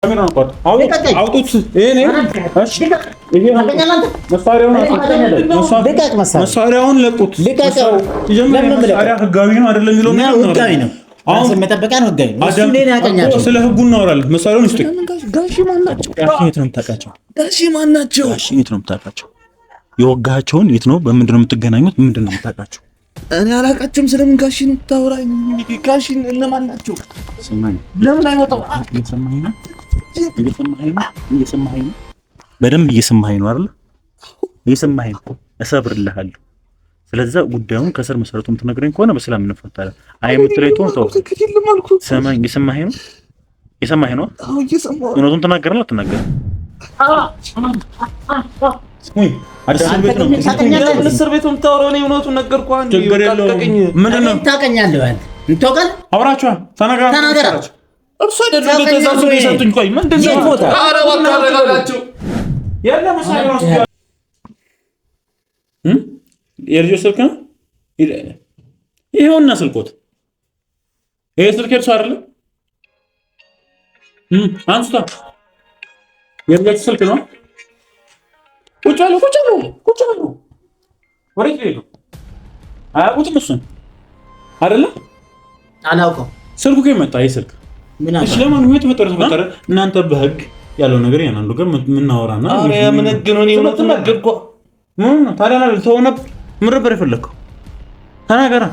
ካሜራ ነው አውጡት። መሳሪያውን ለቁት። መሳሪያ ህጋዊ ነው አይደለም የሚለው ነው። አሁን መጠበቂያ ነው ህጋዊ ነው። ስለ ህጉ እናወራለን። መሳሪያውን ይስጡ። ጋሺ ማን ናቸው? የት ነው የምታውቃቸው? ጋሺ ማን ናቸው? ጋሺ የት ነው የምታውቃቸው? የወጋቸውን የት ነው? በምንድን ነው የምትገናኙት? ምንድን ነው የምታውቃቸው? እኔ አላውቃቸውም። ስለምን ጋሺ ነው የምታወራኝ? ጋሺ እነማን ናቸው? ለምን አይወጣው? እየሰማኸኝ ነው? እየሰማኸኝ ነው? በደንብ እየሰማኸኝ ነው አይደል? እየሰማኸኝ ነው። እሰብርልሃለሁ። ስለዛ ጉዳዩን ከስር መሰረቱ የምትነግረኝ ከሆነ በሰላም እንፈታለን። አይ የምትለኝ ተው። ሰማኝ። እየሰማኸኝ ነው? እየሰማኸኝ ነው? አዎ እየሰማሁ። እውነቱን ትናገራለህ አትናገርም? ስሙኝ። እስር ቤት የምታወራው እኔ እውነቱን ነገርኩህ። አንዴ ታቀቀኝ። ምንድን ነው ታቀኛለህ? አንተ እንተውቀል አውራችሁ ተናገራ። እርሱ አይደለም በተዛዙ ይሰጡኝ። ቆይ ምንድን ነው? ኧረ እባክህ አረጋጋቸው። ያለ መሳሪያ ነው የልጆች ስልክ ነው ይሄውና፣ ስልኮት ይሄ ስልክ እርሱ አይደለም። አንስታ የልጆች ስልክ ነው። ቁጭ በሉ ወሬት ነው። አያውቁትም እሱን አይደለም። አላውቀውም። ስልኩ ከመጣ ይሄ ስልክ እሺ፣ ለማንኛውም የተፈጠረ እናንተ በህግ ያለው ነገር ያናሉ ግን ምናወራና አሬ ምን ህግ ነው? ነው ተናገርኩ። ታዲያ ነው ተውነ ምን ነበር የፈለከው? ተናገራ።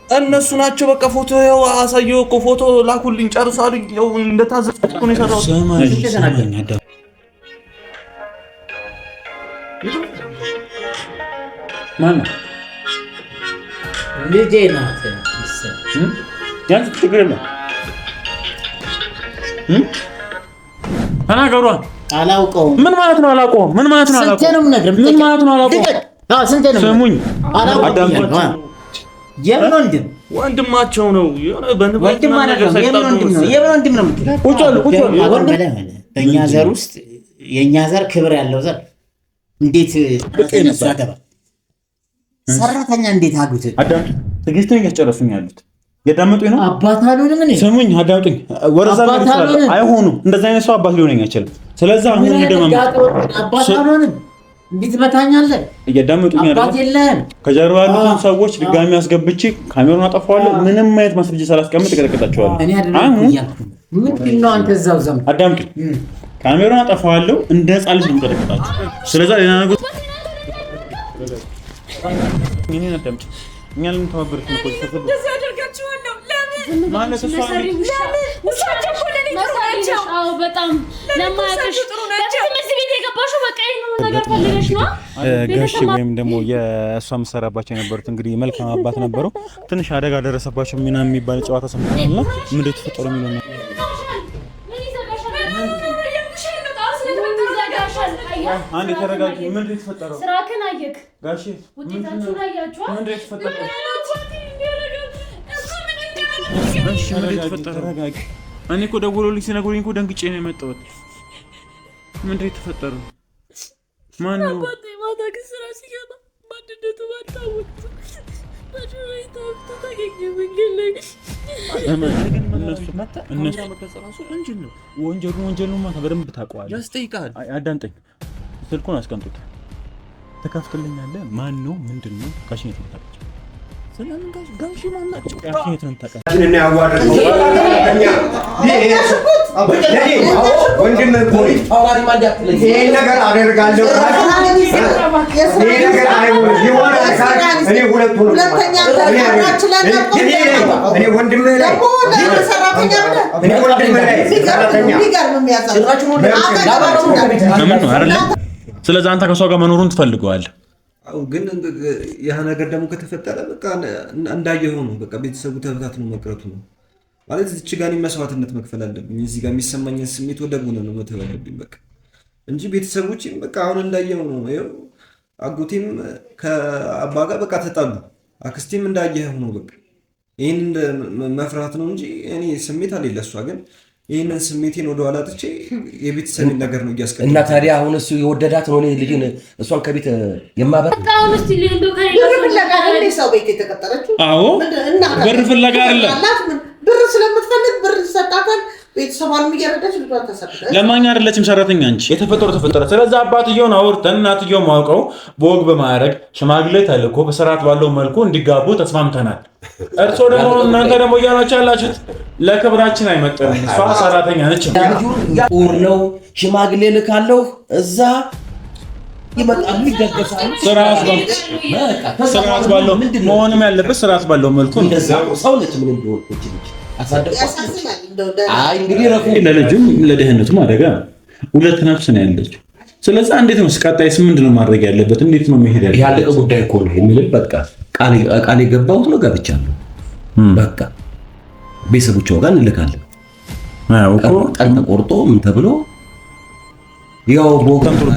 እነሱ ናቸው በቃ ፎቶ ያው አሳየው እኮ ፎቶ ላኩልኝ ጨርሳሉኝ። ያው እንደታዘዝኩት ነው የሰራው። ማን ነው? ልጄ ናት። ያንተ ችግር ነው። ተናገሯ። አላውቀውም። ምን ማለት ነው አላውቀውም? ምን ማለት ነው አላውቀውም? ምን ማለት ነው አላውቀውም? ስንቴ ነው? ስሙኝ፣ ወንድማቸው ነው። በእኛ ዘር ውስጥ የእኛ ዘር ክብር ያለው ዘር እንዴት ሰራተኛ እንዴት አጉት ትዕግስቱን እያስጨረሱኝ ያሉት የዳመጡኝ ነው። አባት አሉንም እኔ ስሙኝ፣ አዳምጡኝ። ወረዛ አይሆኑ እንደዛ አይነት ሰው አባት ሊሆነኝ አይችልም። ስለዚህ አሁን እንደማም አባት አሉንም እንዴት መታኛለህ? እያዳመጡኝ አባት የለም። ከጀርባ ያሉትን ሰዎች ድጋሚ አስገብቼ ካሜራውን አጠፋዋለሁ። ምንም አይነት ማስረጃ ሳላስቀምጥ እቀጠቅጣቸዋለሁ። አሁን ምንድን ነው አንተ እዛው ዘም አዳምጡኝ። ካሜራውን አጠፋዋለሁ። እንደ ህፃን ልጅ ነው የምቀጠቅጣቸው። ስለዚህ ሌላ ነገር ምን አዳምጥ እኛ ልንተባበርሽ ነው። እንደዚህ አደርጋችኋለሁ። ለምን ማለት እሷ ለምን እሳቸው እኮ ለኔ ጥሩ ናቸው። አዎ በጣም ለማያውቅሽ በዚህ ቤት የገባሽው በቃ ይሄን ነገር ፈልገሽ ነው። ጋሽ ወይም ደግሞ የእሷ መሰራባቸው የነበሩት እንግዲህ መልካም አባት ነበሩ። ትንሽ አደጋ ደረሰባቸው ምናምን የሚባል ጨዋታ ሰምተናልና ምንድን ነው ተፈጠረው የሚለው ነው። አንዴ ተረጋጊ። ምንድን ነው የተፈጠረው? ስራክን አየክ ጋሽ ውጤታችሁን አያችሁ። ምንድን ነው የተፈጠረው? ተረጋጊ። እኔ እኮ ደውሎልኝ ሲነግሩኝ እኮ ደንግጬ ነው የመጣሁት። ምንድን ነው የተፈጠረው? ማን ነው? ማታ ግን ስራ ሲገባ ማንነቱ ባታወቅ ወንጀሉ ማታ በደንብ ታውቀዋለህ። ያስጠይቃል። አዳምጠኝ። ስልኩን አስቀምጡት። ተከፍትልኛለህ። ማን ነው? ምንድን ነው? ጋሽን የት ነው የምታውቃቸው? ስለምን ጋሽ ማን ናቸው? ጋሽን የት ነው የምታውቃቸው? ይሄን ነገር አደርጋለሁ። ስለዚህ አንተ ከሷ ጋር መኖሩን ትፈልገዋለህ? አው ግን ያ ነገር ደግሞ ከተፈጠረ በቃ እንዳየው ነው። በቃ ቤተሰቡ ተበታትኖ መቅረቱ ነው ማለት እዚህ ጋር መስዋዕትነት መክፈል አለብኝ። እዚህ ጋር የሚሰማኝን ስሜት ወደ ጎን ነው መተው አለብኝ በቃ እንጂ ቤተሰቦቼም በቃ አሁን እንዳየው ነው። ይኸው አጎቴም ከአባ ጋር በቃ ተጣሉ። አክስቴም እንዳየው ነው። በቃ ይሄን መፍራት ነው እንጂ እኔ ስሜት አለኝ ለሷ። ግን ይሄንን ስሜቴን ወደ ኋላ ጥቼ የቤተሰብን ነገር ነው እያስቀደምኩ። እና ታዲያ አሁን እሱ የወደዳት ነው ልጅን እሷን ከቤት የማበር አሁን እስቲ ሊንዶ ፍለጋ ነው ሰው ቤት የተቀጠረችው። አዎ ብር ፍለጋ አይደለም። ብር ስለምትፈልግ ብር ሰጣታል። ቤተሰቧን እየረዳች ልጇን ታሳድጋለች። ለማኛ አይደለችም ሰራተኛ እንጂ የተፈጠረው ተፈጠረ። ስለዚህ አባትየውን አውርተን እናትየው ማውቀው በወግ በማድረግ ሽማግሌ ተልኮ በስርዓት ባለው መልኩ እንዲጋቡ ተስማምተናል። እርሶ ደግሞ እናንተ ደግሞ እያላችሁ ያላችሁት ለክብራችን አይመጥንም። እሷ ሰራተኛ ነች። ቁር ነው ሽማግሌ ልካለሁ እዛ ይመጣሉ ይደገሳሉ። ስርዓት ባለው መሆንም ያለበት ስርዓት ባለው መልኩ እንደዛ ሰው ነች። ምን እንደሆነ እቺ እንግዲህ ለልጁም ለደህንነቱም አደጋ ነው። ሁለት ነፍስ ነው ያለችው። ስለዚህ እንዴት ነው ቀጣይስ ምንድን ነው ማድረግ ያለበት? እንዴት ነው መሄድ ያለበት? ያለቀ ጉዳይ እኮ ነው የሚልም በቃ ቃል የገባሁት ነው ገብቻለሁ። በቃ ቤተሰቦቿ ጋር እንልካለን። ቀን ተቆርጦ ምን ተብሎ ያው በጣም ጥሩ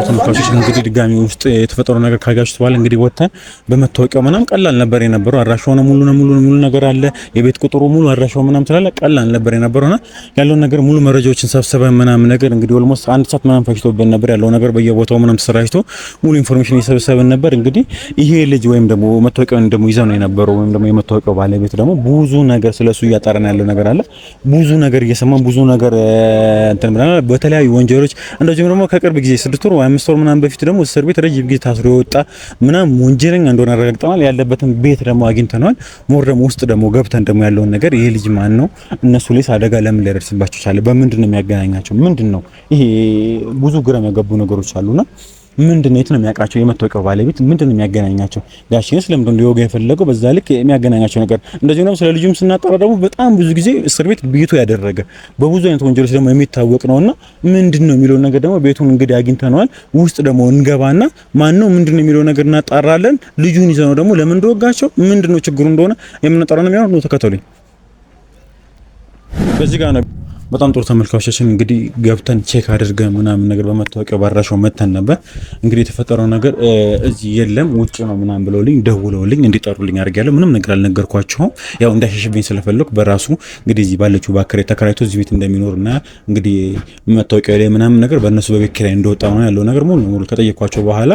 ተመልካቾች እንግዲህ ድጋሚ ውስጥ የተፈጠረው ነገር ካጋችሁት በኋላ እንግዲህ ወጥተን በመታወቂያው ምናምን ቀላል ነበር የነበረው። አድራሻው ነው ሙሉ ነገር አለ። የቤት ቁጥሩ ሙሉ አድራሻው ምናምን ስላለ ቀላል ነበር የነበረውና ያለው ነገር ሙሉ መረጃዎችን ሰብስበን ምናምን ነገር እንግዲህ ኦልሞስት አንድ ሰዓት ምናምን ፈጅቶብን ነበር። ያለው ነገር በየቦታው ምናምን ተሰራጭቶ ሙሉ ኢንፎርሜሽን እየሰበሰብን ነበር። እንግዲህ ይሄ ልጅ ወይም ደግሞ መታወቂያውን ደግሞ ይዘው ነው የነበረው ወይም ደግሞ የመታወቂያው ባለቤት ደግሞ ብዙ ነገር ስለሱ እያጣራን ያለው ነገር አለ። ብዙ ነገር እየሰማን ብዙ ነገር እንትን ብለናል በተለያዩ ወንጀሎች። እንደዚሁም ደግሞ ከቅርብ ጊዜ 6 ወር ወይ 5 ወር ምናምን በፊት ደግሞ እስር ቤት ረጅም ጊዜ ታስሮ የወጣ ምናምን ወንጀለኛ እንደሆነ አረጋግጠናል። ያለበትን ቤት ደግሞ አግኝተናል። ሞር ደግሞ ውስጥ ደግሞ ገብተን ደግሞ ያለውን ነገር ይሄ ልጅ ማን ነው፣ እነሱ ላይ አደጋ ለምን ሊደርስባቸው ቻለ፣ በምንድን ነው የሚያገናኛቸው፣ ምንድን ነው ይሄ ብዙ ግራ የሚያጋቡ ነገሮች አሉና ምንድነው የት ነው የሚያውቃቸው የመታወቂያው ባለቤት ምንድነው የሚያገናኛቸው? ጋሽንስ ለምን እንደው ሊወጋ የፈለገው በዛ ልክ የሚያገናኛቸው ነገር። እንደዚህ ነው ስለ ልጁም ስናጣራ ደግሞ በጣም ብዙ ጊዜ እስር ቤት ቤቱ ያደረገ በብዙ አይነት ወንጀሎች ደግሞ የሚታወቅ ነውና ምንድነው የሚለው ነገር ደግሞ ቤቱን እንግዲህ አግኝተነዋል። ውስጥ ደግሞ እንገባና ማን ነው ምንድነው የሚለው ነገር እናጣራለን። ልጁን ይዘነው ደግሞ ለምን እንደወጋቸው ምንድነው ችግሩ እንደሆነ የምናጣራው ነው የሚሆነው። ተከተሉኝ። በዚህ ጋር ነው በጣም ጥሩ ተመልካቾችን እንግዲህ ገብተን ቼክ አድርገን ምናምን ነገር በመታወቂያው ባራሻው መተን ነበር። እንግዲህ የተፈጠረው ነገር እዚህ የለም ውጭ ነው ምናምን ብለውልኝ ደውለውልኝ እንዲጠሩልኝ አድርጌያለሁ። ምንም ነገር አልነገርኳቸውም። ያው እንዳይሸሽብኝ ስለፈለኩ በራሱ እንግዲህ እዚህ ባለችው ባከሬ ተከራይቶ እዚህ ቤት እንደሚኖርና እንግዲህ መታወቂያው ላይ ምናምን ነገር በእነሱ በቤት ኪራይ እንደወጣ ነው ያለው ነገር ሙሉ ከጠየኳቸው በኋላ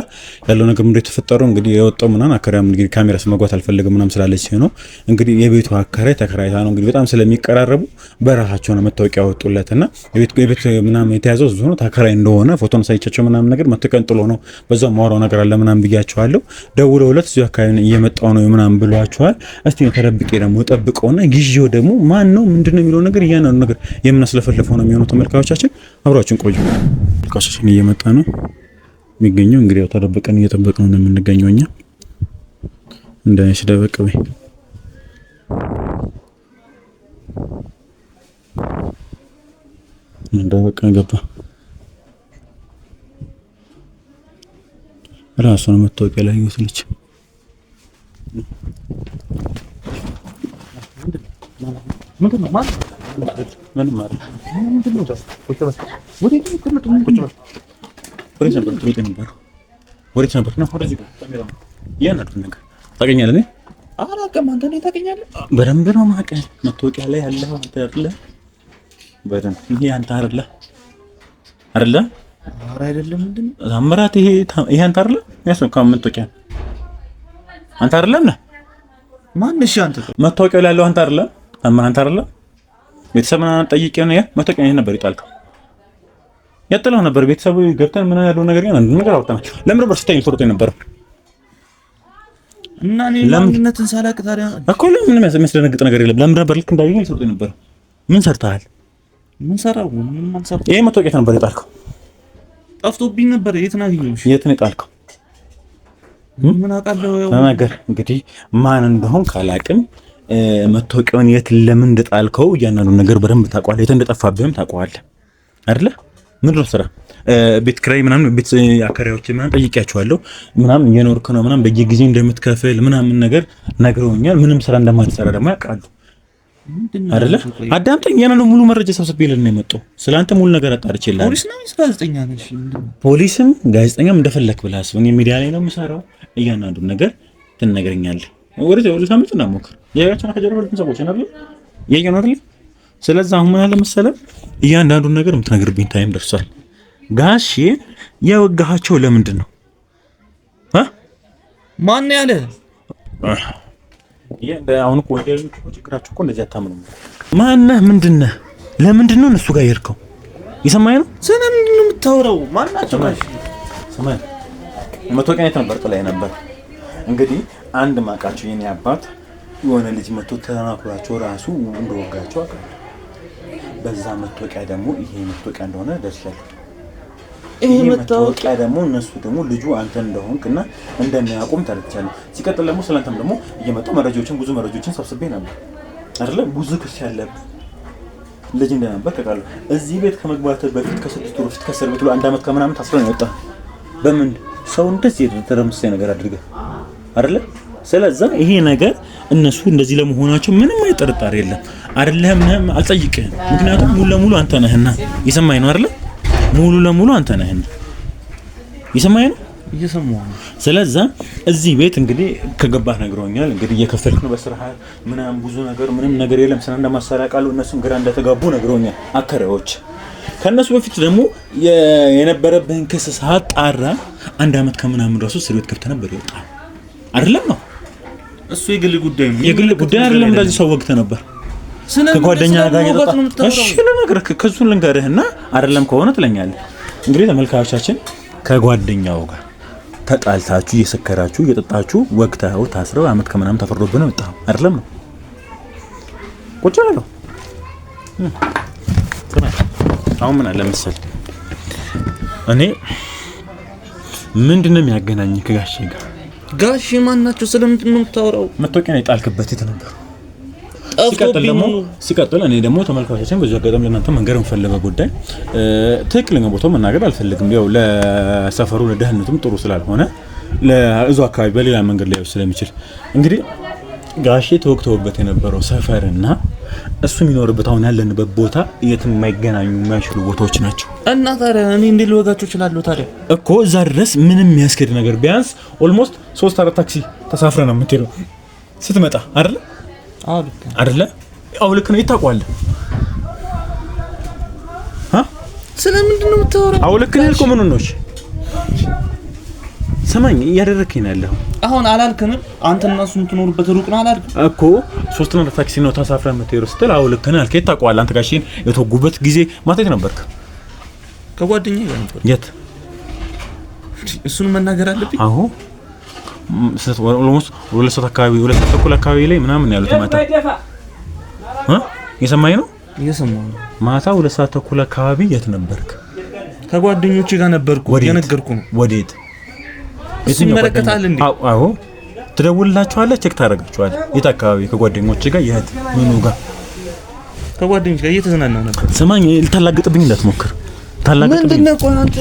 ያለው ነገር ምንድነው የተፈጠረው እንግዲህ የወጣው ምናምን አከራይም እንግዲህ ካሜራስ መግባት አልፈልግም ምናምን ስላለች ነው እንግዲህ የቤቱ አከራይ ተከራይታ ነው እንግዲህ በጣም ስለሚቀራረቡ በራሳቸው ነው መታወቂያ ወጡለትና የቤት ምናምን የተያዘው ዞኖ ተከራይ እንደሆነ ፎቶን ሳይቻቸው ምናምን ነገር መተቀንጥሎ ነው በዛው ማውራው ነገር አለ ምናምን ብያቸዋለሁ። ደውለውለት እዚሁ አካባቢ እየመጣው ነው ምናምን ብሏቸዋል። እስቲ ተረብቄ ደግሞ ጠብቀውና ጊዜው ደግሞ ማን ነው ምንድነው የሚለው ነገር ያናው ነገር የምናስለፈልፈው ነው የሚሆነው። ተመልካቾቻችን አብራችን ቆዩ። ተመልካቾቻችን እየመጣ ነው የሚገኘው እንግዲህ ያው ተደብቀን እየጠበቅን ነው የምንገኘው እኛ እንዳይሽ ደበቀበኝ እንደበቃ ገባ ራሱ ነው መታወቂያ ላይ ይወስልች ምንድነው ማለት ምን ማለት ምንድነው ታገኛለህ? አላውቅም። አንተ ነህ ታገኛለህ? በደንብ ነው የማውቅህ። መታወቂያ ላይ ያለው አንተ አይደለህ? በደንብ ይሄ አንተ አይደለህ? ኧረ አይደለም። ምንድነው ታምራት? ይሄ አንተ አይደለህ? ያስነካው መታወቂያ አንተ አይደለም ነህ? ማን እሺ? አንተ መታወቂያው ላይ ያለው አንተ አይደለህ? ታምራት አንተ አይደለህ? ቤተሰብና ጠይቄ ነው መታወቂያ ይሄ ነበር ይጣልከው ያጥለው ነበር። ቤተሰቡ ገብተን ምን ያለው ነገር ግን አንድ ነገር አውጣና ለምን ነበር ስታይ ፎቶ ነበር እና እኔ ለምንነትን ሳላቅ ታዲያ እኮ ለምን የሚያስደነግጥ ነገር የለም። ለምን ነበር ልክ እንዳየኝ ፎቶ ነበር። ምን ሰርተሃል? ምን ሰራው? ምን ማንሳት? ይሄ መታወቂያ ነበር የጣልከው። ጠፍቶብኝ ነበር። የት ነው ያገኘው? የት ነው የጣልከው? ምን አውቃለሁ። ነገር እንግዲህ ማን እንደሆን ካላቅም መታወቂያውን የት ለምን እንደጣልከው እያንዳንዱ ነገር በደንብ ታውቀዋለህ። የት እንደጠፋብህም ታውቀዋለህ አይደለ? ምንድነው ስራ? ቤት ክራይ ምናምን ቤት አከራዮች ምናምን ጠይቄያቸዋለሁ። ምናምን እየኖርክ ነው ምናምን በየጊዜው እንደምትከፍል ምናምን ነገር ነግረውኛል። ምንም ስራ እንደማትሰራ ደግሞ ያውቃሉ አይደለ? አዳምጠኝ። ያንን ሙሉ መረጃ ሰብስቤልህ ነው የመጣው። ስለአንተ ሙሉ ነገር አጣርቼልህ። ፖሊስ ነው ወይስ ጋዜጠኛ ነሽ? ፖሊስም ጋዜጠኛም እንደፈለክ ብለህ አስብ። እኔ ሚዲያ ላይ ነው የምሰራው። እያንዳንዱን ነገር ትነግረኛለህ። ወደ ሳምንት ነው ሞክር የያቻና ከጀርባ ልትሰቦች ሰዎች ነው አይደል? ስለዚህ አሁን ምን አለ መሰለህ እያንዳንዱን ነገር የምትነግርብኝ ታይም ደርሷል። ጋሼ ያወጋሃቸው ለምንድን ነው? ማን ያለ አሁን እኮ ችግራችሁ እኮ እንደዚህ አታምኑም። ማነህ? ምንድነህ? ለምንድን ነው እነሱ ጋር የሄድከው? የሰማኸኝ ነው? ስለምንድን ነው የምታወራው? ማን ናቸው? ሰማኸኝ? መታወቂያ የት ነበር? ጥላዬ ነበር። እንግዲህ አንድ ማውቃቸው የኔ አባት የሆነ ልጅ መጥቶ ተናኩራቸው ራሱ እንደወጋቸው አውቃለሁ። በዛ መታወቂያ ደግሞ ይሄ መታወቂያ እንደሆነ ደርሻለሁ። ይሄ መታወቂያ ደግሞ እነሱ ደግሞ ልጁ አንተ እንደሆንክና እንደሚያውቁም ተረድቻለሁ። ሲቀጥል ደግሞ ስለአንተም ደግሞ እየመጡ ብዙ መረጃዎችን ሰብስቤ ነበር አይደለ? ብዙ ክስ ያለብህ ልጅ እንደነበር ተቃለ። እዚህ ቤት ከመግባት በፊት ከ6 ወር በፊት ከእስር ቤት 1 ዓመት ከምናምን ታስረህ ነው የወጣህ። በምን ሰው እንደዚህ የተረምሰኝ ነገር አድርገህ አይደለ? ስለዚህ ይሄ ነገር እነሱ እንደዚህ ለመሆናቸው ምንም አይጠርጣር የለም አይደለም። አልጠይቅህም፣ ምክንያቱም ሙሉ ለሙሉ አንተ ነህና። የሰማኸኝ ነው አይደለ? ሙሉ ለሙሉ አንተ ነህና። የሰማኸኝ ነው? እየሰማሁ ነው። ስለዚህ እዚህ ቤት እንግዲህ ከገባህ ነግረውኛል። እንግዲህ እየከፈልክ ነው በስራህ ምናምን ብዙ ነገር ምንም ነገር የለም። ስራ እንደማሰራቃሉ እነሱም ግራ እንደተጋቡ ነግረውኛል አከራዮች። ከነሱ በፊት ደግሞ የነበረብህን ክስ ሳጣራ 1 ዓመት ከምናምን ራሱ እስር ቤት ገብተህ ነበር ይወጣል አይደለም ነው? እሱ የግል ጉዳይ ነው። የግል ጉዳይ አይደለም። እንደዚህ ሰው ወግተህ ነበር ከጓደኛ ጋር እየጠጣ። እሺ ለነገር ከሱን ልንገርህና አይደለም ከሆነ ትለኛለህ። እንግዲህ ተመልካቾቻችን ከጓደኛው ጋር ተጣልታችሁ እየሰከራችሁ እየጠጣችሁ ወግተው ታስረው ዓመት ከምናምን ተፈርዶብህ ነው የወጣኸው አይደለም ነው? ቁጭ ብለው አሁን ምን አለ መሰለህ፣ እኔ ምንድነው የሚያገናኝ ከጋሼ ጋር? ጋሼ ማን ናቸው? ስለምንድን ነው የምታወራው? መታወቂያ ነው የጣልክበት የት ነበር? ሲቀጥል እኔ ደግሞ ተመልካቾችን በዚህ አጋጣሚ ለእናንተ መንገር የምፈልገው ጉዳይ ትክክለኛ ቦታው መናገር አልፈልግም። ያው ለሰፈሩ ለደህንነቱም ጥሩ ስላልሆነ ለእዙ አካባቢ በሌላ መንገድ ላይ ስለሚችል እንግዲህ ጋሼ ተወቅተውበት የነበረው ሰፈርና እሱ የሚኖርበት አሁን ያለንበት ቦታ የትም የማይገናኙ የማይችሉ ቦታዎች ናቸው። እና ታዲያ እኔ እንዴት ልወጋቸው እችላለሁ? ታዲያ እኮ እዛ ድረስ ምንም የሚያስኬድ ነገር ቢያንስ ኦልሞስት 3-4 ታክሲ ተሳፍረ ነው የምትሄደው ስትመጣ አይደለ? አይደለ? አው ልክ ነው። ይታቋል። ስለምንድን ነው የምታወራው? አው ልክ ነው እኮ ምን ነው? እሺ ሰማኝ፣ እያደረከኝ ነው ያለው። አሁን አላልከንም? አንተና እሱ የምትኖሩበት ሩቅ ነው አላልከም እኮ? 3 ታክሲ ነው ተሳፍረን የምትሄደው ስትል አው ልክ ነው አልከኝ። ይታቋል። አንተ ጋሼን የተወጉበት ጊዜ ማታ የት ነበርክ? ከጓደኛዬ ጋር ነበር። የት? እሱን መናገር አለብኝ? አዎ ኦልሞስት 2 ሰዓት አካባቢ 2 ሰዓት ተኩል አካባቢ ላይ ምናምን ያሉት ማታ የሰማኸኝ ነው? እየሰማሁ ነው። ማታ 2 ሰዓት ተኩል አካባቢ የት ነበርክ? ከጓደኞቼ ጋር ነበርኩ። የነገርኩህ ነው። ወዴት? እሱ ይመለከታል እንዴ? አዎ ትደውልላችኋለህ፣ ቼክ ታደርጋችኋለህ። የት አካባቢ? ከጓደኞቼ ጋር የት? ምኑ ጋር? ከጓደኞቼ ጋር እየተዝናናሁ ነበር። ስማኝ፣ ልታላግጥብኝ እንዳትሞክር። ምንድነው? ቆይ አንተ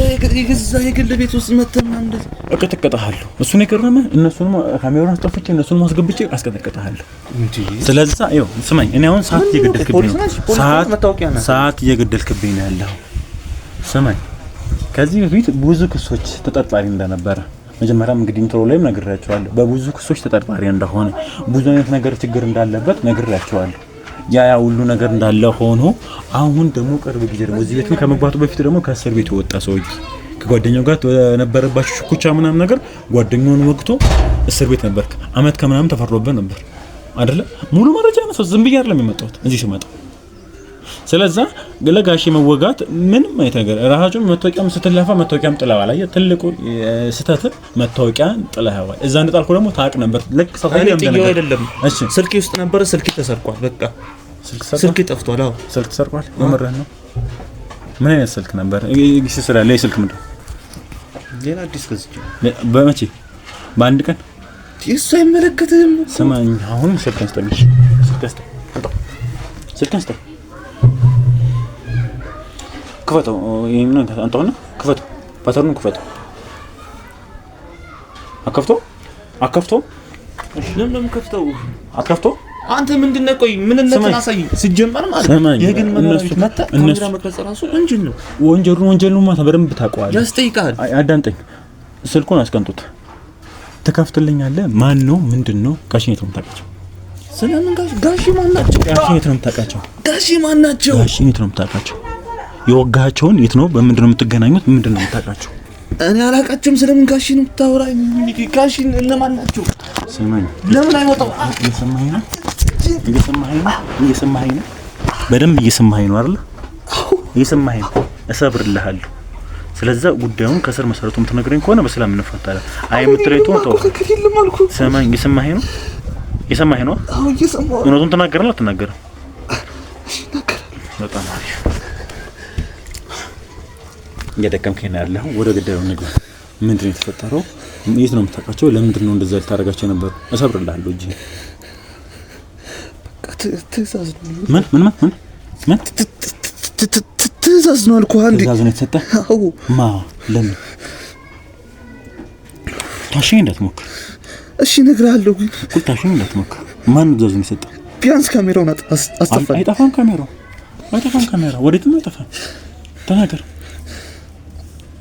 የግል ቤት ውስጥ መተና እንደዚህ እቀጠቅጥሃለሁ። እሱን የገረመህ እነሱን ካሜራውን አስጠፍቼ እነሱን ማስገብቼ አስቀጠቅጥሃለሁ። ስለዚህ ይኸው ስማኝ፣ እኔ አሁን ሰዓት እየገደልክብኝ ነው። ሰዓት እየገደልክብኝ ነው ያለው። ስማኝ፣ ከዚህ በፊት ብዙ ክሶች ተጠርጣሪ እንደነበረ መጀመሪያም እንግዲህ ኢንትሮ ላይም ነግሬያቸዋለሁ። በብዙ ክሶች ተጠርጣሪ እንደሆነ ብዙ አይነት ነገር ችግር እንዳለበት ነግሬያቸዋለሁ። ያ ሁሉ ነገር እንዳለ ሆኖ አሁን ደግሞ ቅርብ ጊዜ ደግሞ እዚህ ቤት ከመግባቱ በፊት ደግሞ ከእስር ቤት የወጣ ሰውዬ ከጓደኛው ጋር ነበረባቸው ሽኩቻ ምናምን ነገር ጓደኛውን ወቅቶ እስር ቤት ነበርክ። ዓመት ከምናምን ተፈርዶበት ነበር አይደለ? ሙሉ መረጃ ነው። ዝም ብዬ አይደለም የመጣሁት እዚህ ስመጣ። ስለዚህ ለጋሼ መወጋት ምንም አይነት ነገር ራሳቸው መታወቂያም ስትለፋ መታወቂያም ጥለዋል። አየህ ትልቁ ስህተት መታወቂያን ጥለዋል። እዛ እንደጣልኩ ደግሞ ታውቅ ነበር። ልክ ሰፋይ አይደለም። እሺ ስልኬ ውስጥ ነበር። ስልኬ ተሰርቋል። በቃ ስልኬ ጠፍቷል። አዎ ስልክ ተሰርቋል። የምርህ ነው? ምን አይነት ስልክ ነበር? እሺ ስራ ላይ ስልክ ምንድን ሌላ አዲስ ገዝቼ በመቼ በአንድ ቀን እሱ አይመለከትም። ስማኝ አሁን ስልክህን ስጠኝ። ስልክህን ስጠኝ። ክፈተው። ይሄንን አንተውና ክፈተው። ፓተርኑን ክፈተው። አከፍተው። እሺ ለምን ከፍተው? አከፍተው። አንተ ምንድነው? ቆይ ምን እናተናሳይ ሲጀመር ማለት የግን መኖሪያ መጣ ካሜራ መቅረጽ ራሱ ወንጀል ነው። ወንጀሉን ማታ በደንብ ታውቀዋለህ። ያስጠይቃል። አዳምጠኝ። ስልኩን አስቀምጡት። ትከፍትልኛለህ? ማን ነው? ምንድነው? ጋሼ የት ነው የምታውቃቸው? ስለምን ጋሼ ማን ናቸው? ጋሼ የት ነው የምታውቃቸው? ጋሼ ማን ናቸው? ጋሼ የት ነው የምታውቃቸው? የወጋቸውን የት ነው? በምንድን ነው የምትገናኙት? ምንድን ነው የምታውቃቸው? እኔ አላውቃቸውም። ስለምን ጋሼ ነው የምታወራኝ? ጋሼ እነማን ናቸው? ስማኝ፣ ለምን አይወጣው? እየሰማኸኝ ነው? በደንብ እየሰማኸኝ ነው አይደል? እየሰማኸኝ እሰብርልሃለሁ። ስለዛ ጉዳዩን ከስር መሰረቱ የምትነግረኝ ከሆነ በሰላም እንፈታለን። አይ የምትለኝ ተው ሰማኝ። እየሰማኸኝ ነው? እየሰማኸኝ ነው? አዎ እየሰማሁ። እውነቱን ትናገራለህ አትናገርም? በጣም አሪፍ። እየደከምከኝ ነው ያለኸው። ወደ ጉዳዩ ንግባ። ምንድን ነው የተፈጠረው? የት ነው የምታውቃቸው? ለምንድን ነው እንደዛ ልታደርጋቸው ነበር? እሰብርልሃለሁ እጅ ትእዛዝ ነው። ምን ትእዛዝ ነው አልኩህ። አንዴ ትእዛዝ ነው የተሰጠህ? አዎ። ለምን ታሽኝ እንዳትሞክር። እሺ እነግርሃለሁ፣ ግን ታሽኝ እንዳትሞክር። ማን ትእዛዝ ነው የሰጠህ? ቢያንስ ካሜራውን አስጠፋ። አይጠፋም ካሜራ ወዴትም አይጠፋም። ተናገር።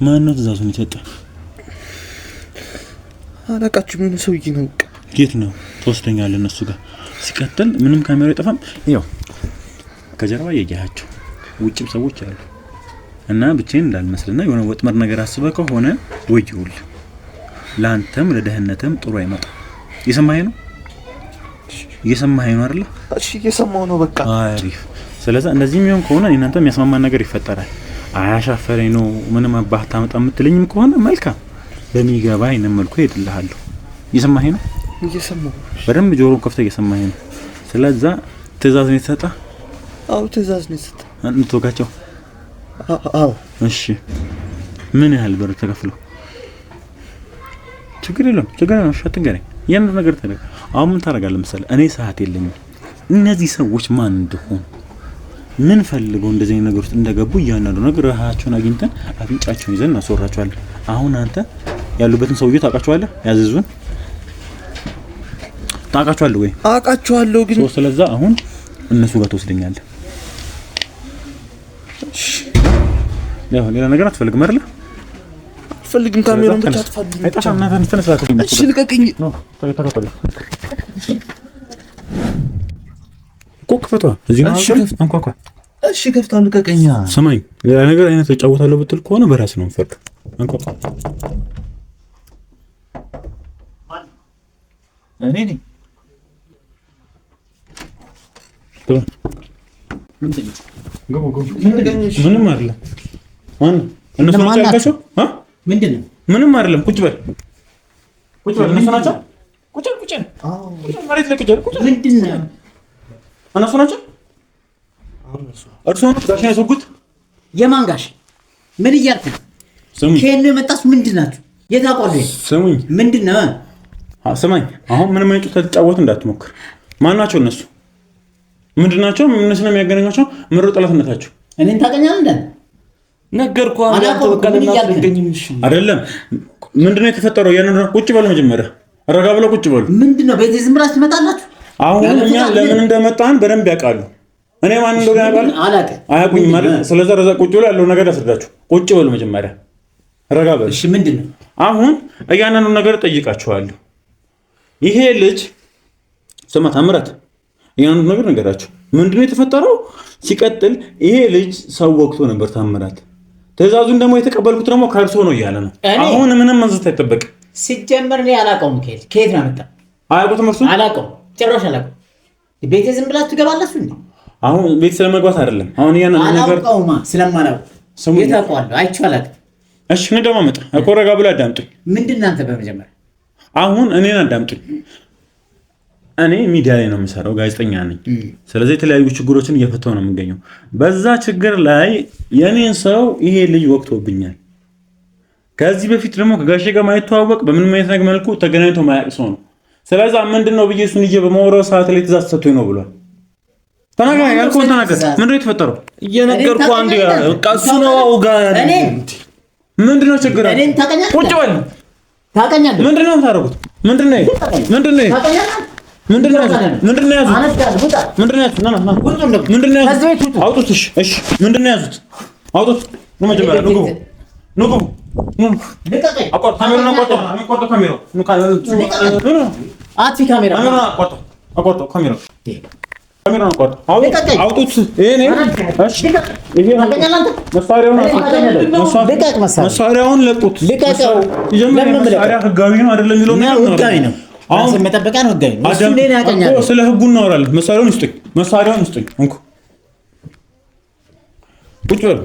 ማን ነው ትእዛዝ ነው የሰጠህ? አላውቃችሁም። የሆነ ሰውዬ ነው። የት ነው ትወስደኛለህ? እነሱ ጋር ሲቀጥል ምንም ካሜራ አይጠፋም። ያው ከጀርባ እያያቸው ውጭም ሰዎች አሉ እና ብቻዬን እንዳልመስልና የሆነ ወጥመድ ነገር አስበህ ከሆነ ወይውል ለአንተም ለደህንነትም ጥሩ አይመጣም። እየሰማኸኝ ነው አይደል? እሺ እየሰማሁ ነው። በቃ አሪፍ። ስለዚህ እንደዚህ የሚሆን ከሆነ እናንተ የሚያስማማን ነገር ይፈጠራል። አያሻፈረኝ ነው ምንም አባህታ መጣ የምትለኝም ከሆነ መልካም፣ በሚገባኝ መልኩ ሄድልሃለሁ። እየሰማኸኝ ነው? እየሰማሁ። በደንብ ጆሮ ከፍተህ እየሰማኸኝ ነው? ስለዚህ ትእዛዝ ነው የተሰጠህ? አዎ ትእዛዝ ነው የተሰጠህ። እንትወጋቸው? አዎ። እሺ ምን ያህል ብር ተከፍሎ? ችግር የለም። እሺ አትንገረኝ። ያን ነገር ተደረገ። አሁን ምን ታደርጋለህ መሰለህ? እኔ ሰዓት የለኝም። እነዚህ ሰዎች ማን እንደሆኑ ምን ፈልገው እንደዚህ ነገር ውስጥ እንደገቡ እያንዳንዱ ነገር ራሳቸውን አግኝተን አፍንጫቸውን ይዘን እናስወራቸዋለን። አሁን አንተ ያሉበትን ሰውዬ ታውቃቸዋለህ? ያዘዙን ታውቃቸዋለህ ወይ? አውቃቸዋለሁ፣ ግን ስለዛ አሁን እነሱ ጋር ትወስደኛለህ። ያው ሌላ ነገር አትፈልግም አይደል? አልፈልግም። ካሜራውን ብቻ አትፈልግም። አይጣፋም። ተነስላት። እሺ ልቀቅኝ። ተከታተል እኮ ክፈቷ። እዚህ ነው አንኳኳ። እሺ ከፍታው። ልቀቀኝ። ሰማኝ። ሌላ ነገር አይነት ተጫወታለሁ ብትል ከሆነ በራስ ነው ፈርድ። አንኳኳ። እኔ ነኝ። ምንም አይደለም። እነሱ ናቸው ያልካቸው? ምንድን ነው? ምንም አይደለም። ቁጭ በል እነሱ ናቸው። ቁጭ መሬት ላይ ቁጭ በል። ምንድን ነው? እነሱ ናቸው። እርሱ ነው ጋሽን ያስወጉት። የማን ጋሽ? ምን እያልክ ነው? ስሙኝ። ከእኔ የመጣስ ምንድን ናችሁ? የት አውቃለሁ? ስሙኝ። ምንድን ነው? ስማኝ። አሁን ምንም አይነት ተጫወት እንዳትሞክር። ማን ናቸው እነሱ? ምንድን ናቸው? እነሱ ነው የሚያገናኛቸው? ምሮ ጠላትነታቸው እኔን ታውቀኛለህ እንዴ? ነገርኩህ። አንተ በቃ ለናገኝም አይደለም። ምንድነው የተፈጠረው? ያንን ቁጭ በሉ። መጀመሪያ ረጋ ብለው ቁጭ በሉ። ምንድነው? ቤት ዝም ብላችሁ ትመጣላችሁ? አሁን እኛ ለምን እንደመጣን በደንብ ያውቃሉ። እኔ ማን እንደሆነ ያውቃሉ? አያውቁኝም ማለት። ስለዚህ ረጋ ቁጭ ብሎ ያለው ነገር ያስረዳችሁ። ቁጭ በሉ መጀመሪያ ረጋ በሉ። እሺ ምንድነው? አሁን እያንዳንዱ ነገር ጠይቃችኋለሁ። ይሄ ልጅ ስማ ታምራት፣ እያንዳንዱ ነገር ነገራችሁ። ምንድነው የተፈጠረው? ሲቀጥል ይሄ ልጅ ሰው ወቅቶ ነበር ታምራት። ትእዛዙን ደግሞ የተቀበልኩት ደግሞ ከእርሶ ነው እያለ ነው። አሁን ምንም መንዘት አይጠበቅም። ሲጀመር እኔ አላውቀውም። ከየት ነው መጣ? አያውቁትም። እርሱን አላውቀውም፣ ጭራሽ አላውቀውም። ቤቴ ዝም ብላችሁ ትገባላችሁ እንዴ? አሁን ቤት ስለመግባት አይደለም። አሁን ያንን ነገር አላውቀውማ። ስለማላውቅ የት አውቀዋለሁ? አይቼው አላውቅም። እሺ እንደማመጣ አቆረጋ ብላ አዳምጡኝ። ምንድን ነው አንተ? በመጀመሪያ አሁን እኔን አዳምጡኝ። እኔ ሚዲያ ላይ ነው የምሰራው፣ ጋዜጠኛ ነኝ። ስለዚህ የተለያዩ ችግሮችን እየፈታሁ ነው የምገኘው። በዛ ችግር ላይ የኔን ሰው ይሄ ልጅ ወቅቶብኛል። ከዚህ በፊት ደግሞ ከጋሼ ጋር ማይተዋወቅ በምንም አይነት መልኩ ተገናኝቶ ማያውቅ ሰው ነው። ስለዚህ ምንድነው ብዬ እሱን ይዤ በማወራው ሰዓት ላይ ትእዛዝ ሰጥቶኝ ነው ብሏል። ተናገር፣ ያልኩህን ተናገር። ምንድነው የተፈጠረው? እየነገርኩህ አንዴ እሱ ነው አውጋ። ምንድነው ችግር? ቁጭ በል። ታውቀኛለህ? ምንድነው የምታደርጉት? ምንድነው ምንድነው ምንድነው ያዙት? ምንድነው ያዙት? አውጡት። እሺ ምንድነው ያዙት? አውጡት። ነው መጀመሪያ ነው ግቡ። ነው ግቡ። አቆጥ ካሜራውን አቆጥ ካሜራውን አጥፊ ካሜራውን አቆጥ ካሜራውን አውጡት። ይሄ እሺ ይሄ መሳሪያውን ለቁት። መሳሪያ ህጋዊ ነው አይደለም የሚለው ነው። አሁን መጠበቂያ ነው ህጋዊ ነው። እሱ ምን ያቀኛል? ስለ ህጉ እናወራለን። መሳሪያውን ስጡኝ። መሳሪያውን ስጡኝ። እንኩ ቁጭ በል።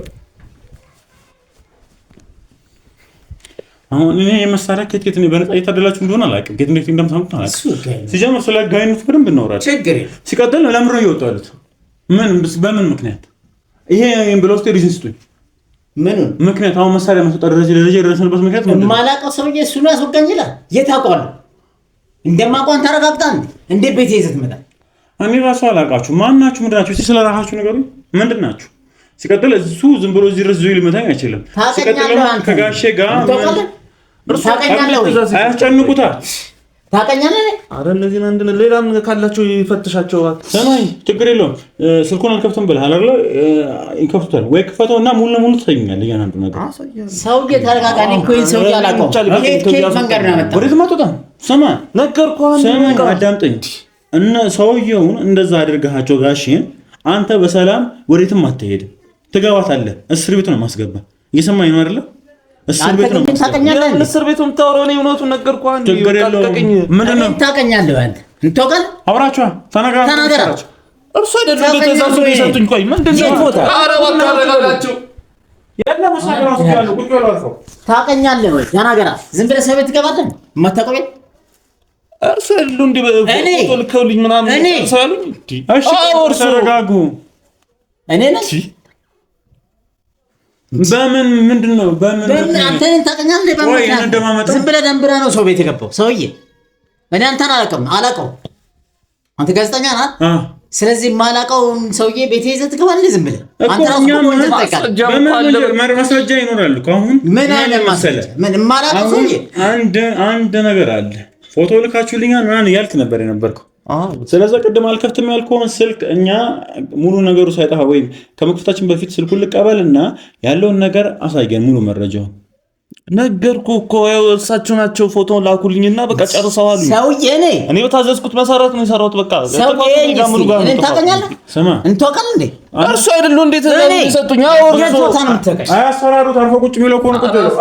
አሁን እኔ የመሳሪያ ከየት ነው በነፃ እየታደላችሁ እንደሆነ አላውቅም። ከየት እንዴት እንደምታምጡት አላውቅም። ሲጀምር ስለ ጋይነት በደንብ እናወራለን። ችግር ሲቀጥል ለምንድን ነው እየወጡ ያሉት? በምን ምክንያት? ይሄ ብለው እስኪ ሪዝን ስጡኝ። ምኑን ምክንያት? አሁን መሳሪያ ማስወጣት ደረጃ የደረስንበት ምክንያት ምንድን ነው? የማላውቀው ሰውዬ እሱ ነው ያስወጋኝ ይላል። የት አውቀዋለሁ? እንደማውቀውን ተረጋግጣን እንዴት ቤቴ ይዘት መጣ? እኔ ራሱ አላውቃችሁ። ማን ናችሁ? ምንድን ናችሁ? ስለ ራሳችሁ ንገሩኝ። ምንድን ናችሁ? ሲቀጥል እሱ ዝም ብሎ እዚህ ድረስ ይዞ ሊመታኝ አይችልም። ሲቀጥል ከጋሼ ጋር አያስጨንቁታ። ታውቀኛለህ? ኧረ እነዚህን አንድ ሌላም ካላቸው ይፈትሻቸው። ሰማኝ፣ ችግር የለውም። ስልኩን አልከፍትም ብለሃል አይደለ? ይከፍቱታል ወይ? ክፈተው እና ሙሉ ለሙሉ ትሰኛለህ እያንዳንዱ ነገር። ሰውዬ ተረጋጋ። እኔ እኮ ይሄን ሰውዬ አላውቀውም። ከየት መንገድ ነው ያመጣው? ወዴትም አትወጣም። ስማ፣ ነገርኩህ። ስማኝ፣ አዳምጠኝ። ሰውዬውን እንደዛ አድርገሃቸው ጋሼን፣ አንተ በሰላም ወዴትም አትሄድም። ትገባታለህ። እስር ቤት ነው ማስገባ። እየሰማኝ ነው አይደለ? እስር ቤት ነው ታውቀኛለህ? እስር ቤት የምታወራው እኔ እውነቱን ነገርኩህ። አንዴ ምንድን ነው ታውቀኛለህ? አንተ እንተውቀል አውራቸዋ ተናገራ። እርሱ አይደለም በተዛዙ ይሰጡኝ። ቆይ ምንድን ነው? ኧረ በቃ አረጋጋቸው። ያለ መሳሪያ ራሱ ያለው ቁጭ ብለው አልፈው። ታውቀኛለህ ወይ? ተናገራ። ዝም ብለህ ሰው ቤት ትገባለህ? የማታውቀው ቤት እርሱ አይደሉ እንዴ? በፎቶ ልከውልኝ ምናምን ሳሉኝ። እሺ ተረጋጉ። እኔ ነኝ በምን ምንድን ነው? በምን አንተን ታውቀኛለህ? ዝም ብለህ ደንብረህ ነው ሰው ቤት የገባው ሰውዬ። እኔ አንተን አላውቀውም። አንተ ጋዜጠኛ ነህ። ስለዚህ የማላውቀውን ሰውዬ ቤት ይዘህ ትገባለህ ዝም ብለህ። አንተ ራስህ ማስረጃ ይኖራል እኮ። አሁን ምን አይነት ማስረጃ? ምን የማላውቀው ሰውዬ አንድ ነገር አለ። ፎቶ ልካችሁልኛል ምናምን እያልክ ነበር የነበርከው። ስለዛ ቅድም አልከፍትም ያልከውን ስልክ እኛ ሙሉ ነገሩ ሳይጠፋ ወይም ከመክፈታችን በፊት ስልኩን ልቀበልና ያለውን ነገር አሳየን፣ ሙሉ መረጃውን። ነገርኩህ እኮ ያው እሳቸው ናቸው ፎቶውን ላኩልኝና በቃ ጨርሰዋል። ሰውዬ እኔ በታዘዝኩት መሰረት ነው የሰራሁት። በቃ እኔ ታውቀኛለህ? ስማ እንተውቀል እንዴ? እርሱ አይደሉ እንዴት ሰጡኝ? አያስፈራሩት። አርፎ ቁጭ የሚለው ከሆነ ቁጭ ብለው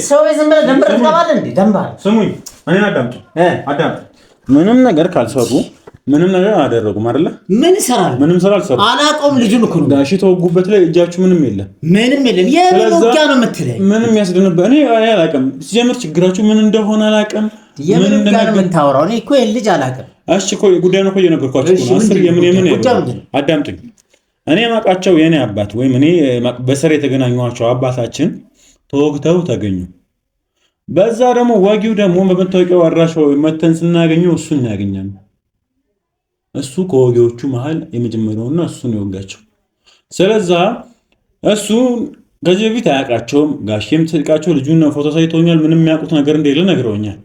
ሰው ዝም ብለህ ደንበር ትገባለህ እንዴ? ደንበር ስሙኝ፣ እኔን አዳምጡ። ምንም ነገር ካልሰሩ ምንም ነገር አላደረጉም አይደለ? ምን ይሰራል? ምንም ስራ አልሰሩም። አላውቀውም። ልጁን እኮ ነው ጋሺ ተወጉበት ላይ እጃችሁ ምንም የለም። ምንም የለም። የምን ውጊያ ነው የምትለኝ? ምንም ያስደነባ እኔ አላውቅም። ሲጀምር ችግራችሁ ምን እንደሆነ አላውቅም። የምን ውጊያ ነው የምታወራው? እኔ እኮ ይሄን ልጅ አላውቅም። እሺ እኮ ጉዳይ ነው እኮ እየነገርኳችሁ ነው። አስር የምን አዳምጡኝ። እኔ ማውቃቸው የኔ አባት ወይም እኔ በስር የተገናኘኋቸው አባታችን ተወግተው ተገኙ። በዛ ደግሞ ዋጊው ደግሞ በመታወቂያው አድራሻው መተን ስናገኘው እሱን ያገኛል። እሱ ከወጊዎቹ መሃል የመጀመሪያውና እሱ ነው የወጋቸው። ስለዛ እሱ ከዚህ በፊት አያውቃቸውም። ጋሼም ተልቃቸው ልጁን ፎቶ ሳይቶኛል። ምንም የሚያውቁት ነገር እንደሌለ ነግረውኛል።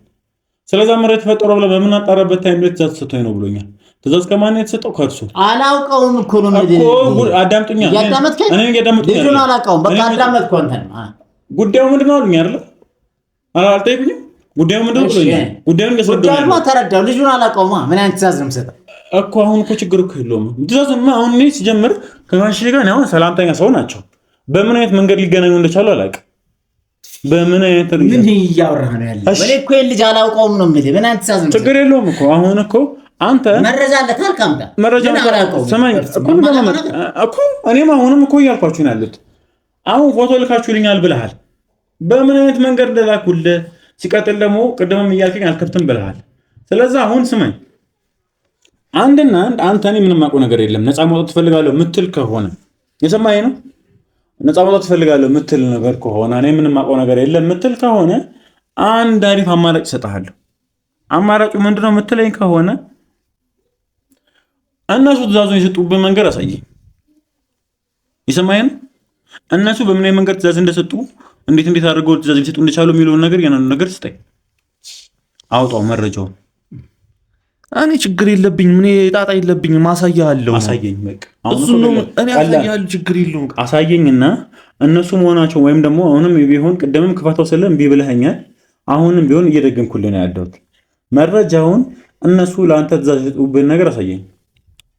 ስለዛ መሬት ተፈጠረው ብለ በምን አጣራበት ታይም ላይ ትእዛዝ ተሰጥቶኝ ነው ብሎኛል። ትእዛዝ ከማን የተሰጠው? ከእርሱ። አላውቀውም እኮ ነው አዳምጡኛ። እኔ ልጁን አላውቀውም። በቃ አዳመጥኩ። አንተን ጉዳዩ ምንድነው አሉኝ አይደለ? አልጠይቁኝም። ጉዳዩ ምንድነው ብሎኛል። ጉዳዩን ገሰደው ተረዳው። ልጁን አላውቀውማ። ምን አይነት ትእዛዝ ነው የምሰጠው እኮ? አሁን እኮ ችግር እኮ የለውም። ትእዛዝማ አሁን እኔ ሲጀምር ከጋሼ ጋር ነው ሰላምተኛ ሰው ናቸው። በምን አይነት መንገድ ሊገናኙ እንደቻሉ አላውቅም። በምን አይነት ምን እያወራህ ነው ያለው? እኔ እኮ ልጅ አላውቀውም ነው የምልህ። ምን አይነት ትእዛዝ ነው? ችግር የለውም እኮ አሁን እኮ አንተ መረጃ አለ ካልካምጣ መረጃ ሰማኝ እኮ እኔም አሁንም እኮ እያልኳችሁ ነው ያሉት። አሁን ፎቶ ልካችሁልኛል ብለሃል። በምን አይነት መንገድ እንደላኩልህ ሲቀጥል ደግሞ ቅድምም እያልከኝ አልከፍትም ብለሃል። ስለዚህ አሁን ስማኝ፣ አንድና አንተ እኔ ምንም አውቀው ነገር የለም ነፃ መውጣት ትፈልጋለሁ ምትል ከሆነ የሰማኸኝ ነው። ነፃ መውጣት ትፈልጋለሁ ምትል ነገር ከሆነ እኔ ምንም አውቀው ነገር የለም ምትል ከሆነ አንድ አሪፍ አማራጭ እሰጥሃለሁ። አማራጩ ምንድነው ምትለኝ ከሆነ እነሱ ትእዛዙን የሰጡበት መንገድ አሳየኝ። የሰማኸኝ ነው። እነሱ በምን አይነት መንገድ ትእዛዝ እንደሰጡ እንዴት አድርገው ትእዛዝ ሊሰጡ እንደቻሉ የሚለውን ነገር ያንን ነገር ስጠኝ። አውጣው መረጃውን። እኔ ችግር የለብኝም። እኔ ጣጣ የለብኝም። አሳያለሁ። አሳየኝ። በቃ እሱ ነው እኔ አሳያለሁ። ችግር የለውም። አሳየኝና እነሱ መሆናቸው ወይም ደግሞ አሁንም ቢሆን ቅድምም ክፋታው ስለ እምቢ ብለኸኛል። አሁንም ቢሆን እየደገምኩልህ ነው ያለሁት። መረጃውን እነሱ ለአንተ ትእዛዝ የሰጡበት ነገር አሳየኝ።